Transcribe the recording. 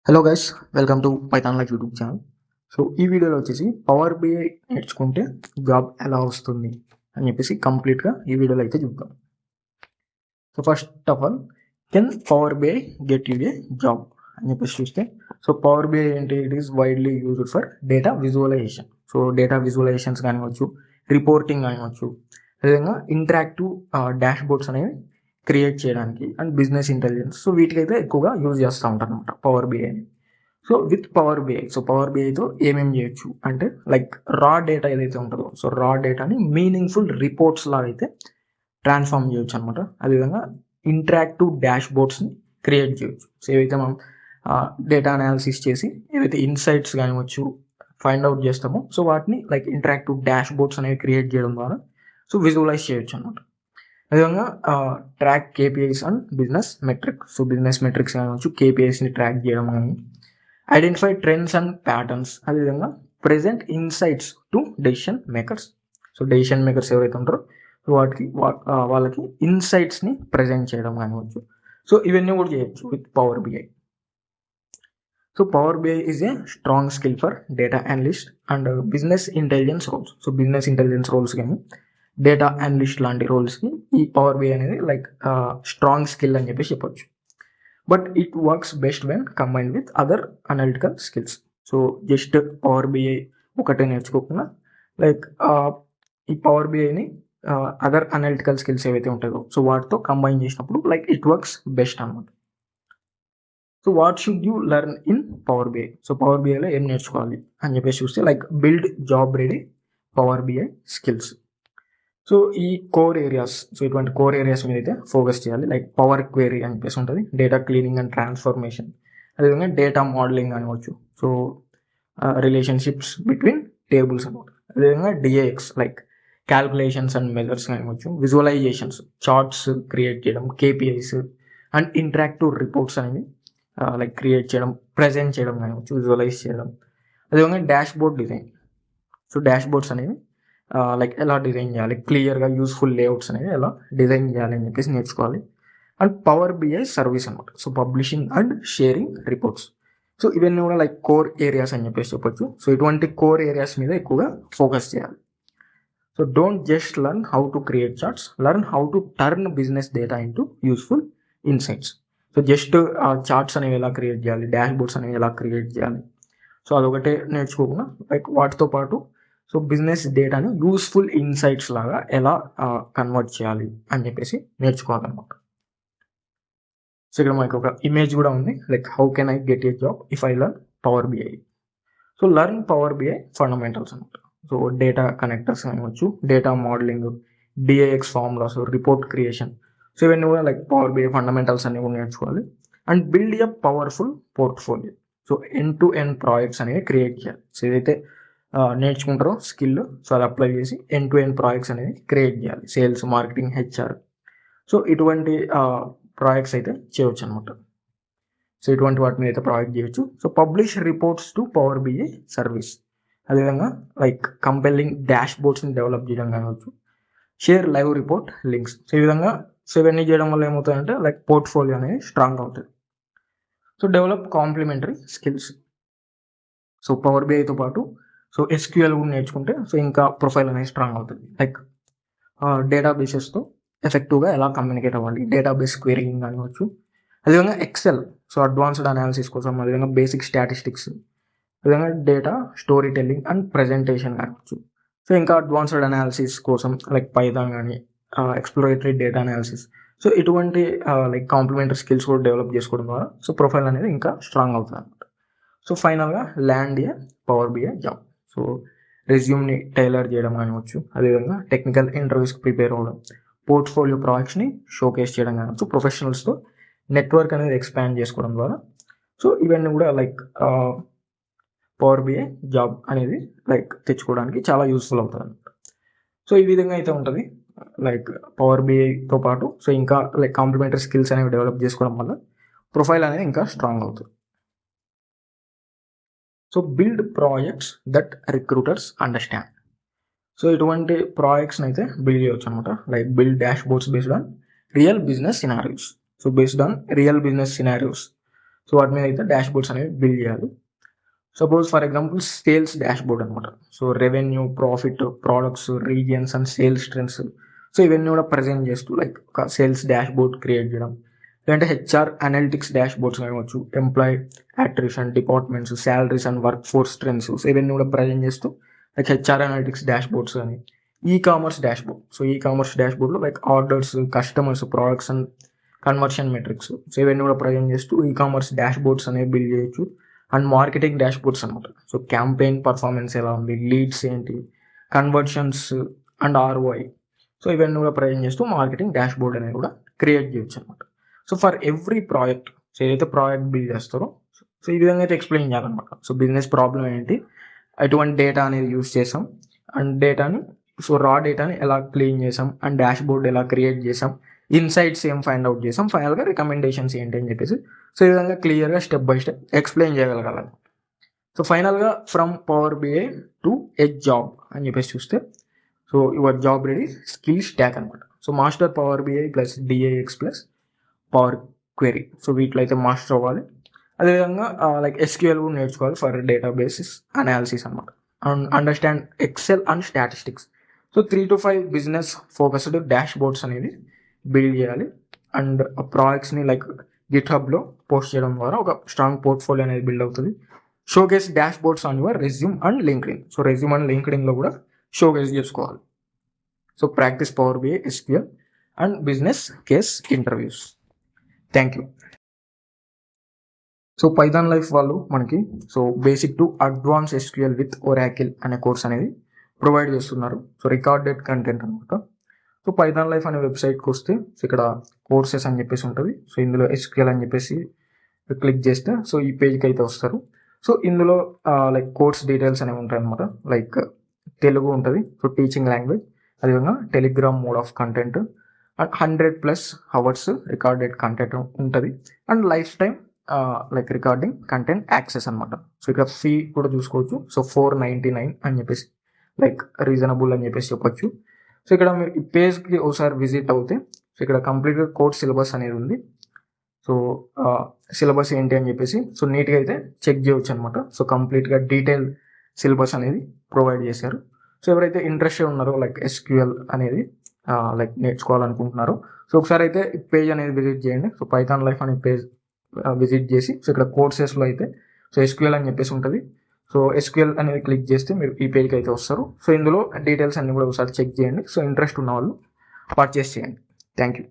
Hello guys, welcome to Python like YouTube channel. So ఈ వీడియోలో వచ్చేసి పవర్ బిఐ నేర్చుకుంటే జాబ్ ఎలా వస్తుంది అని చెప్పేసి కంప్లీట్గా ఈ వీడియోలో అయితే చూద్దాం. So first of all, can Power BI get you a job అని చెప్పేసి చూస్తే, సో పవర్ బిఐ ఏంటి? It is widely used for data visualisation. So data visualisations కానివచ్చు, రిపోర్టింగ్ కానివచ్చు, అదేవిధంగా ఇంటరాక్టివ్ డాష్ బోర్డ్స్ అనేవి క్రియేట్ చేయడానికి అండ్ బిజినెస్ ఇంటెలిజెన్స్. సో వీటికైతే ఎక్కువగా యూజ్ చేస్తూ ఉంటారు అనమాట పవర్ బిఐని. So with power BI, so Power బిఐతో ఏమేమి చేయొచ్చు అంటే, లైక్ రా డేటా ఏదైతే ఉంటుందో, సో రా డేటాని మీనింగ్ఫుల్ రిపోర్ట్స్ లాగా అయితే ట్రాన్స్ఫార్మ్ చేయొచ్చు అనమాట. అదేవిధంగా ఇంటరాక్టివ్ డాష్ బోర్డ్స్ని క్రియేట్ చేయొచ్చు. సో ఏవైతే మనం డేటా అనాలిసిస్ చేసి ఏవైతే ఇన్సైట్స్ కానివచ్చు ఫైండ్ అవుట్ చేస్తామో, సో వాటిని లైక్ ఇంటరాక్టివ్ డాష్ బోర్డ్స్ అనేవి క్రియేట్ చేయడం ద్వారా సో విజువలైజ్ చేయొచ్చు అనమాట. అదేవిధంగా track KPIs and business metrics. So business metrics కావచ్చు, కేపీఐస్ని ట్రాక్ చేయడం కానీ, ఐడెంటిఫై ట్రెండ్స్ అండ్ ప్యాటర్న్స్, అదేవిధంగా present insights to decision makers. So decision makers ఎవరైతే ఉంటారో వాళ్ళకి ఇన్సైట్స్ని ప్రజెంట్ చేయడం కానివచ్చు. సో ఇవన్నీ కూడా చేయొచ్చు with power BI. So power BI is a strong skill for data analyst and business intelligence roles. So business intelligence roles కానీ data analyst లాంటి రోల్స్కి ఈ పవర్ బిఐ అనేది లైక్ స్ట్రాంగ్ స్కిల్ అని చెప్పేసి చెప్పొచ్చు. But it works best when combined with other analytical skills. So just power BI ఒకటే నేర్చుకోకుండా లైక్ ఈ పవర్ బిఐని అదర్ అనలిటికల్ స్కిల్స్ ఏవైతే ఉంటాయో సో వాటితో కంబైన్ చేసినప్పుడు లైక్ ఇట్ వర్క్స్ బెస్ట్ అనమాట. So what should you learn in Power BI? So Power బిఐలో ఏం నేర్చుకోవాలి అని చెప్పేసి చూస్తే, like build job ready Power BI skills. So ఈ కోర్ ఏరియాస్, సో ఇటువంటి కోర్ ఏరియాస్ మీద అయితే ఫోకస్ చేయాలి. లైక్ పవర్ క్వెరీ అని చెప్పేసి ఉంటుంది, డేటా క్లీనింగ్ అండ్ ట్రాన్స్ఫర్మేషన్, అదేవిధంగా డేటా మోడలింగ్ కానివచ్చు, సో రిలేషన్షిప్స్ బిట్వీన్ టేబుల్స్ అనమాట. అదేవిధంగా DAX like calculations and measures కానివచ్చు, విజువలైజేషన్స్, చార్ట్స్ క్రియేట్ చేయడం, కేపీఐస్ అండ్ ఇంటరాక్టివ్ రిపోర్ట్స్ అనేవి లైక్ క్రియేట్ చేయడం, ప్రజెంట్ చేయడం కానివచ్చు, విజువలైజ్ చేయడం. అదేవిధంగా dashboard design. So dashboards అనేవి లైక్ ఎలా డిజైన్ చేయాలి, క్లియర్గా యూస్ఫుల్ లేఅవుట్స్ అనేవి ఎలా డిజైన్ చేయాలి అని చెప్పేసి నేర్చుకోవాలి. అండ్ పవర్ బిఐ సర్వీస్ అనమాట. So publishing and sharing reports. So ఇవన్నీ కూడా లైక్ కోర్ ఏరియాస్ అని చెప్పేసి చెప్పొచ్చు. సో ఇటువంటి కోర్ ఏరియాస్ మీద ఎక్కువగా ఫోకస్ చేయాలి. So don't just learn how to create charts, learn how to turn business data into useful insights. So just charts అనేవి ఎలా క్రియేట్ చేయాలి, డాష్ బోర్డ్స్ అనేవి ఎలా క్రియేట్ చేయాలి, సో అదొకటే నేర్చుకోకుండా లైక్ వాటితో పాటు సో బిజినెస్ డేటాని యూస్ఫుల్ ఇన్సైట్స్ లాగా ఎలా కన్వర్ట్ చేయాలి అని చెప్పేసి నేర్చుకోవాలన్నమాట. సో ఇక్కడ మనకి ఒక ఇమేజ్ కూడా ఉంది, like how can I get a job if I learn Power BI. So learn Power BI fundamentals అనమాట. సో డేటా కనెక్టర్స్ కానివచ్చు, data modelling, DAX formulas, report creation. So ఇవన్నీ కూడా లైక్ పవర్ బిఐ ఫండమెంటల్స్ అన్ని కూడా నేర్చుకోవాలి. And build a powerful portfolio. So end to end projects అనేవి create చేయాలి. So ఏదైతే నేర్చుకుంటారో స్కిల్, సో అది అప్లై చేసి ఎండ్ టు ఎండ్ ప్రాజెక్ట్స్ అనేవి క్రియేట్ చేయాలి. Sales, marketing, HR. సో ఇటువంటి ప్రాజెక్ట్స్ అయితే చేయవచ్చు అనమాట. సో ఇటువంటి వాటి మీద అయితే ప్రాజెక్ట్ చేయొచ్చు. So publish reports to Power BI service. అదేవిధంగా లైక్ కంపెల్లింగ్ డాష్ బోర్డ్స్ని డెవలప్ చేయడం కావచ్చు, share live report links. So ఈ విధంగా సో ఇవన్నీ చేయడం వల్ల ఏమవుతుందంటే లైక్ పోర్ట్ఫోలియో అనేది స్ట్రాంగ్ అవుతుంది. So develop complementary skills. So Power బిఐతో పాటు సో ఎస్క్యూఎల్ కూడా నేర్చుకుంటే సో ఇంకా ప్రొఫైల్ అనేది స్ట్రాంగ్ అవుతుంది. లైక్ డేటాబేసెస్తో ఎఫెక్టివ్గా ఎలా కమ్యూనికేట్ అవ్వాలి, డేటాబేస్ క్వెరీయింగ్ కానివచ్చు, అదేవిధంగా ఎక్సెల్, సో అడ్వాన్స్డ్ అనాలిసిస్ కోసం, అదేవిధంగా బేసిక్ స్టాటిస్టిక్స్, అదేవిధంగా data story telling and presentation కావచ్చు. సో ఇంకా అడ్వాన్స్డ్ అనాలిసిస్ కోసం లైక్ పైథాన్ కానీ, ఎక్స్ప్లోరేటరీ డేటా అనాలిసిస్. సో ఇటువంటి లైక్ కాంప్లిమెంటరీ స్కిల్స్ కూడా డెవలప్ చేసుకోవడం ద్వారా సో ప్రొఫైల్ అనేది ఇంకా స్ట్రాంగ్ అవుతుంది అనమాట. సో ఫైనల్గా land a Power BI job. So రెజ్యూమ్ని టైలర్ చేయడం కానివచ్చు, అదేవిధంగా టెక్నికల్ ఇంటర్వ్యూస్కి ప్రిపేర్ అవ్వడం, పోర్ట్ఫోలియో ప్రాజెక్ట్స్ని షోకేస్ చేయడం కావచ్చు, ప్రొఫెషనల్స్తో నెట్వర్క్ అనేది ఎక్స్పాండ్ చేసుకోవడం ద్వారా సో ఇవన్నీ కూడా లైక్ పవర్ బిఐ జాబ్ అనేది లైక్ తెచ్చుకోవడానికి చాలా యూస్ఫుల్ అవుతుంది అనమాట. సో ఈ విధంగా అయితే ఉంటుంది లైక్ పవర్ బిఐతో పాటు సో ఇంకా లైక్ కాంప్లిమెంటరీ స్కిల్స్ అనేవి డెవలప్ చేసుకోవడం వల్ల ప్రొఫైల్ అనేది ఇంకా స్ట్రాంగ్ అవుతుంది. So build projects that recruiters understand. So ఇటువంటి ప్రాజెక్ట్స్ని అయితే బిల్డ్ చేయవచ్చు అనమాట. Like build dashboards based on real business scenarios. So based on real business scenarios. So వాటి మీద అయితే డాష్ బోర్డ్స్ అనేవి బిల్డ్ చేయాలి. Suppose for example sales dashboard అనమాట. So revenue, profit, products, regions and sales trends, so ఇవన్నీ కూడా present చేస్తూ like ఒక సేల్స్ డాష్ బోర్డ్ క్రియేట్ చేయడం. లేదంటే హెచ్ఆర్ అనలిటిక్స్ డాష్ బోర్డ్స్ కావచ్చు, employee attrition, departments, salaries and workforce trends, so ఇవన్నీ కూడా ప్రజెంట్ చేస్తూ like HR analytics dashboards కానీ. E-commerce dashboard, so e-commerce డాష్ బోర్డ్లో like orders, customers, products and conversion metrics, so ఇవన్నీ కూడా present చేస్తూ e-commerce dashboards అనేవి బిల్డ్ చేయొచ్చు. అండ్ మార్కెటింగ్ డాష్ బోర్డ్స్ అనమాట. సో క్యాంపెయిన్ పర్ఫార్మెన్స్ ఎలా ఉంది, లీడ్స్ ఏంటి, కన్వర్షన్స్ అండ్ ఆర్ఓఐ, సో ఇవన్నీ కూడా ప్రజెంట్ చేస్తూ మార్కెటింగ్ డాష్ బోర్డ్ అనేది కూడా క్రియేట్ చేయొచ్చు అనమాట. So for every project, so ఏదైతే ప్రాజెక్ట్ బిల్డ్ చేస్తారో సో ఈ విధంగా అయితే ఎక్స్ప్లెయిన్ చేయాలన్నమాట. సో బిజినెస్ ప్రాబ్లం ఏంటి, ఎటువంటి డేటా అనేది యూస్ చేసాం, అండ్ డేటాని సో రా డేటాని ఎలా క్లీన్ చేసాం, అండ్ డాష్ బోర్డ్ ఎలా క్రియేట్ చేసాం, ఇన్సైట్స్ ఏం ఫైండ్ అవుట్ చేసాం, ఫైనల్గా రికమెండేషన్స్ ఏంటి అని చెప్పేసి సో ఈ విధంగా క్లియర్గా స్టెప్ బై స్టెప్ ఎక్స్ప్లెయిన్ చేయగలగాలి. సో ఫైనల్గా from power BI to a job అని చెప్పేసి చూస్తే so your job ready skill stack అనమాట. So master power BI plus DAX plus power query, so వీటిలో అయితే మాస్టర్ అవ్వాలి. అదేవిధంగా లైక్ ఎస్క్యూఎల్ కూడా నేర్చుకోవాలి ఫర్ డేటాబేసిస్ అనాలిసిస్ అనమాట. And understand Excel and statistics. So 3 to 5 business focused dashboards అనేది బిల్డ్ చేయాలి. అండ్ ప్రాజెక్ట్స్ని లైక్ గిట్ హబ్లో పోస్ట్ చేయడం ద్వారా ఒక స్ట్రాంగ్ పోర్ట్ఫోలియో అనేది బిల్డ్ అవుతుంది. Showcase dashboards on your resume and LinkedIn. So resume and లింక్డ్ఇన్లో కూడా షోకేస్ చేసుకోవాలి. So practice power BI, SQL and business case interviews. Thank you. So Python life వాళ్ళు మనకి so basic to advance SQL with Oracle అనే course అనేది provide చేస్తున్నారు. So recorded content అనమాట. So Python life అనే వెబ్సైట్కి వస్తే సో ఇక్కడ కోర్సెస్ అని చెప్పేసి ఉంటుంది. సో ఇందులో ఎస్క్యూఎల్ అని చెప్పేసి క్లిక్ చేస్తే సో ఈ పేజ్కి అయితే వస్తారు. సో ఇందులో లైక్ కోర్స్ డీటెయిల్స్ అనేవి ఉంటాయి అనమాట. లైక్ తెలుగు ఉంటుంది, సో టీచింగ్ లాంగ్వేజ్, అదేవిధంగా Telegram mode of content, and 100+ hours recorded content ఉంటుంది. And lifetime like recording content access అనమాట. సో ఇక్కడ ఫీ కూడా చూసుకోవచ్చు. సో 499 అని చెప్పేసి లైక్ రీజనబుల్ అని చెప్పేసి చెప్పొచ్చు. సో ఇక్కడ మీరు ఈ పేజ్కి ఒకసారి విజిట్ అవుతే సో ఇక్కడ కంప్లీట్గా కోర్స్ సిలబస్ అనేది ఉంది. సో సిలబస్ ఏంటి అని చెప్పేసి సో నీట్గా అయితే చెక్ చేయవచ్చు అనమాట. సో కంప్లీట్గా డీటెయిల్ సిలబస్ అనేది ప్రొవైడ్ చేశారు. సో ఎవరైతే ఇంట్రెస్టెడ్ ఉన్నారో లైక్ ఎస్క్యూఎల్ అనేది లైక్ నేర్చుకోవాలనుకుంటున్నారో సో ఒకసారి అయితే ఈ పేజ్ అనేది విజిట్ చేయండి. సో పైథాన్ లైఫ్ అనే పేజ్ విజిట్ చేసి సో ఇక్కడ కోర్సెస్లో అయితే సో ఎస్క్యూఎల్ అని చెప్పేసి ఉంటుంది. సో ఎస్క్యూఎల్ అనేది క్లిక్ చేస్తే మీరు ఈ పేజ్కి అయితే వస్తారు. సో ఇందులో డీటెయిల్స్ అన్ని కూడా ఒకసారి చెక్ చేయండి. సో ఇంట్రెస్ట్ ఉన్న వాళ్ళు పర్చేస్ చేయండి. Thank you.